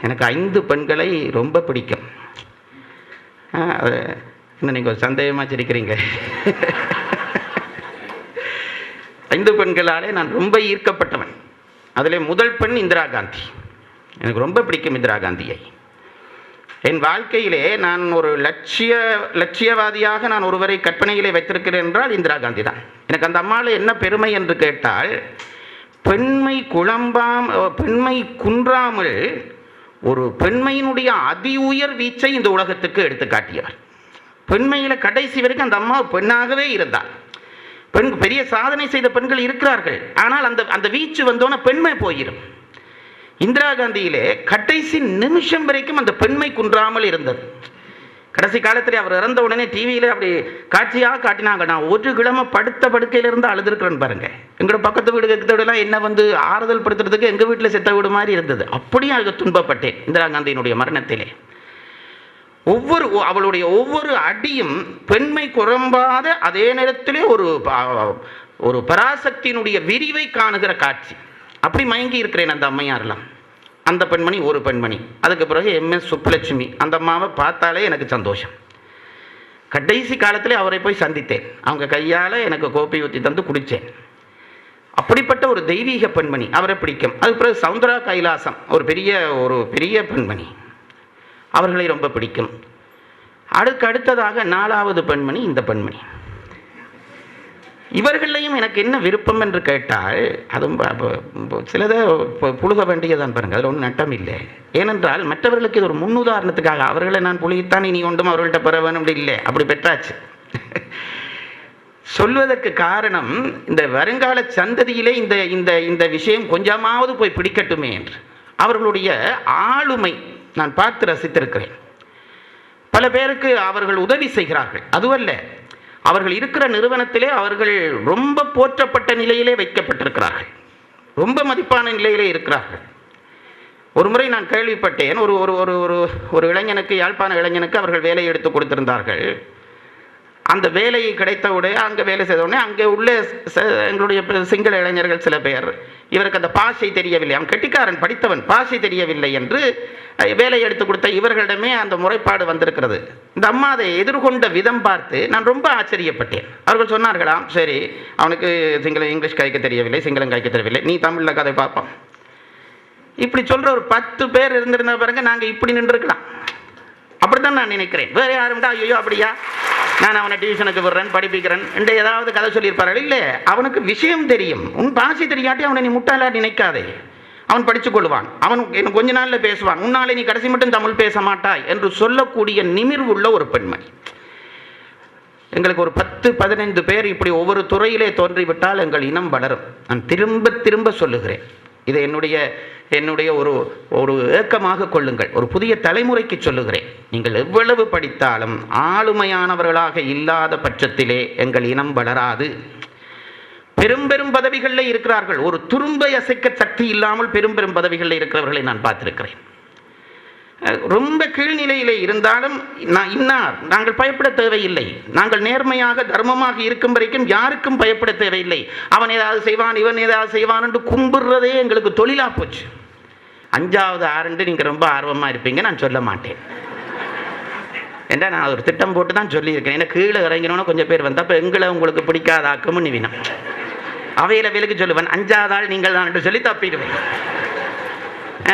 எனக்கு 5 பெண்களை ரொம்ப பிடிக்கும். இன்னும் நீங்கள் ஒரு சந்தேகமாக சிரிக்கிறீங்க. 5 பெண்களாலே நான் ரொம்ப ஈர்க்கப்பட்டவன். அதில் முதல் பெண் இந்திரா காந்தி. எனக்கு ரொம்ப பிடிக்கும் இந்திரா காந்தியை. என் வாழ்க்கையிலே நான் ஒரு லட்சியவாதியாக நான் ஒருவரை கற்பனையிலே வைத்திருக்கிறேன் என்றால் இந்திரா காந்தி தான். எனக்கு அந்த அம்மாவில் என்ன பெருமை என்று கேட்டால், பெண்மை குன்றாமல் ஒரு பெண்மையினுடைய அதி உயர் வீச்சை இந்த உலகத்துக்கு எடுத்து காட்டியவர். பெண்மையில் கடைசி வரைக்கும் அந்த அம்மா பெண்ணாகவே இருந்தார். பெரிய சாதனை செய்த பெண்கள் இருக்கிறார்கள். ஆனால் அந்த வீச்சு வந்தோன்னா பெண்மை போயிடும். இந்திரா காந்தியிலே கடைசி நிமிஷம் வரைக்கும் அந்த பெண்மை குன்றாமல் இருந்தது. கடைசி காலத்தில் அவர் இறந்த உடனே டிவியில் அப்படி காட்சியாக காட்டினாங்க. நான் ஒரு கிழமை படுத்த படுக்கையிலிருந்து அழுதுருக்கிறேன்னு பாருங்க. எங்களோட பக்கத்து வீடு கிட்ட வீடெல்லாம் என்ன வந்து ஆறுதல் படுத்துறதுக்கு எங்கள் வீட்டில் செத்த வீடு மாதிரி இருந்தது. அப்படியும் அதுக்கு துன்பப்பட்டேன் இந்திரா காந்தியினுடைய மரணத்திலே. அவளுடைய ஒவ்வொரு அடியும் பெண்மை குறம்பாத, அதே நேரத்திலே ஒரு பராசக்தியினுடைய விரிவை காணுகிற காட்சி. அப்படி மயங்கி இருக்கிறேன் அந்த அம்மையாரெல்லாம். அந்த பெண்மணி ஒரு பெண்மணி. அதுக்கு பிறகு MS சுப்புலட்சுமி. அந்த அம்மாவை பார்த்தாலே எனக்கு சந்தோஷம். கடைசி காலத்தில் அவரை போய் சந்தித்தேன். அவங்க கையால் எனக்கு கோப்பை ஊற்றி தந்து குடித்தேன். அப்படிப்பட்ட ஒரு தெய்வீக பெண்மணி, அவரை பிடிக்கும். அதுக்கு பிறகு சவுந்தரா கைலாசம், ஒரு பெரிய பெண்மணி, அவர்களை ரொம்ப பிடிக்கும். அடுத்ததாக 4வது பெண்மணி இந்த பெண்மணி. இவர்களையும் எனக்கு என்ன விருப்பம் என்று கேட்டால், அதுவும் சிலதை புழுக வேண்டியதான் பாருங்கள். அதில் ஒன்றும் நட்டம் இல்லை. ஏனென்றால் மற்றவர்களுக்கு இது ஒரு முன்னுதாரணத்துக்காக அவர்களை நான் புழுகித்தான் இனி ஒன்றும் அவர்கள்ட்ட பெற வேணும் இல்லை, அப்படி பெற்றாச்சு. சொல்வதற்கு காரணம், இந்த வருங்கால சந்ததியிலே இந்த விஷயம் கொஞ்சமாவது போய் பிடிக்கட்டுமே என்று. அவர்களுடைய ஆளுமை நான் பார்த்து ரசித்திருக்கிறேன். பல பேருக்கு அவர்கள் உதவி செய்கிறார்கள். அதுவல்ல, அவர்கள் இருக்கிற நிறுவனத்திலே அவர்கள் ரொம்ப போற்றப்பட்ட நிலையிலே வைக்கப்பட்டிருக்கிறார்கள். ரொம்ப மதிப்பான நிலையிலே இருக்கிறார்கள். ஒரு முறை நான் கேள்விப்பட்டேன், ஒரு இளைஞனுக்கு, யாழ்ப்பாண இளைஞனுக்கு அவர்கள் வேலையை எடுத்து கொடுத்திருந்தார்கள். அந்த வேலையை கிடைத்தவுடனே, அங்கே வேலை செய்தவுடனே அங்கே உள்ள எங்களுடைய சிங்கள இளைஞர்கள் சில பேர், இவருக்கு அந்த பாஷை தெரியவில்லை, அவன் கெட்டிக்காரன் படித்தவன், பாஷை தெரியவில்லை என்று வேலையை எடுத்து கொடுத்த இவர்களிடமே அந்த முறைப்பாடு வந்திருக்கிறது. இந்த அம்மா அதை எதிர்கொண்ட விதம் பார்த்து நான் ரொம்ப ஆச்சரியப்பட்டேன். அவர்கள் சொன்னார்களாம், சரி அவனுக்கு இங்கிலீஷ் கைக்க தெரியவில்லை, சிங்களம் கைக்க தெரியவில்லை, நீ தமிழில் கதை பார்ப்போம். இப்படி சொல்கிற ஒரு 10 பேர் இருந்திருந்த பாருங்க, நாங்கள் இப்படி நின்றுருக்கலாம். அப்படித்தான் நான் நினைக்கிறேன். வேறு யாரும்டா ஐயோ அப்படியா நான் அவனை டியூஷனுக்கு விடுறேன், படிப்பிக்கிறேன் என்று ஏதாவது கதை சொல்லியிருப்பார்கள். இல்லை, அவனுக்கு விஷயம் தெரியும். உன் பாஷை தெரியாட்டி அவனை நீ முட்டாளா நினைக்காதே. அவன் படித்துக் கொள்வான், அவன் கொஞ்ச நாளில் பேசுவான். உன்னாலே நீ கடைசி மட்டும் தமிழ் பேச மாட்டாய் என்று சொல்லக்கூடிய நிமிர்வுள்ள ஒரு பெண்மணி. எங்களுக்கு ஒரு 10-15 பேர் இப்படி ஒவ்வொரு துறையிலே தோன்றிவிட்டால் எங்கள் இனம் வளரும். நான் திரும்ப திரும்ப சொல்லுகிறேன். இதை என்னுடைய ஒரு ஏக்கமாக கொள்ளுங்கள். ஒரு புதிய தலைமுறைக்கு சொல்லுகிறேன். நீங்கள் எவ்வளவு படித்தாலும் ஆளுமையானவர்களாக இல்லாத பட்சத்திலே எங்கள் இனம் வளராது. பெரும் பதவிகளில் இருக்கிறார்கள். ஒரு துரும்பை அசைக்க சக்தி இல்லாமல் பெரும் பதவிகளில் இருக்கிறவர்களை நான் பார்த்திருக்கிறேன். ரொம்ப கீழ்நிலையிலே இருந்தாலும் நாங்கள் பயப்பட தேவையில்லை. நாங்கள் நேர்மையாக தர்மமாக இருக்கும் வரைக்கும் யாருக்கும் பயப்பட தேவையில்லை. அவன் ஏதாவது செய்வான், இவன் ஏதாவது செய்வான் என்று கும்பிடுறதே எங்களுக்கு தொழிலாக போச்சு. 5வது ஆண்டு நீங்கள் ரொம்ப ஆர்வமாக இருப்பீங்க, நான் சொல்ல மாட்டேன். ஏன்னா நான் ஒரு திட்டம் போட்டு தான் சொல்லியிருக்கேன். ஏன்னா கீழே இறங்கினோன்னு கொஞ்சம் பேர் வந்தால், அப்போ எங்களை உங்களுக்கு பிடிக்காதாக்கும்னு நிவினம் அவையில் விலக்கு சொல்லுவேன். 5வது ஆள் நீங்கள் தான் என்று சொல்லி தப்பிடுவேன்.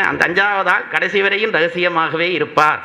அந்த 5வது ஆள் கடைசி வரையும் ரகசியமாகவே இருப்பார்.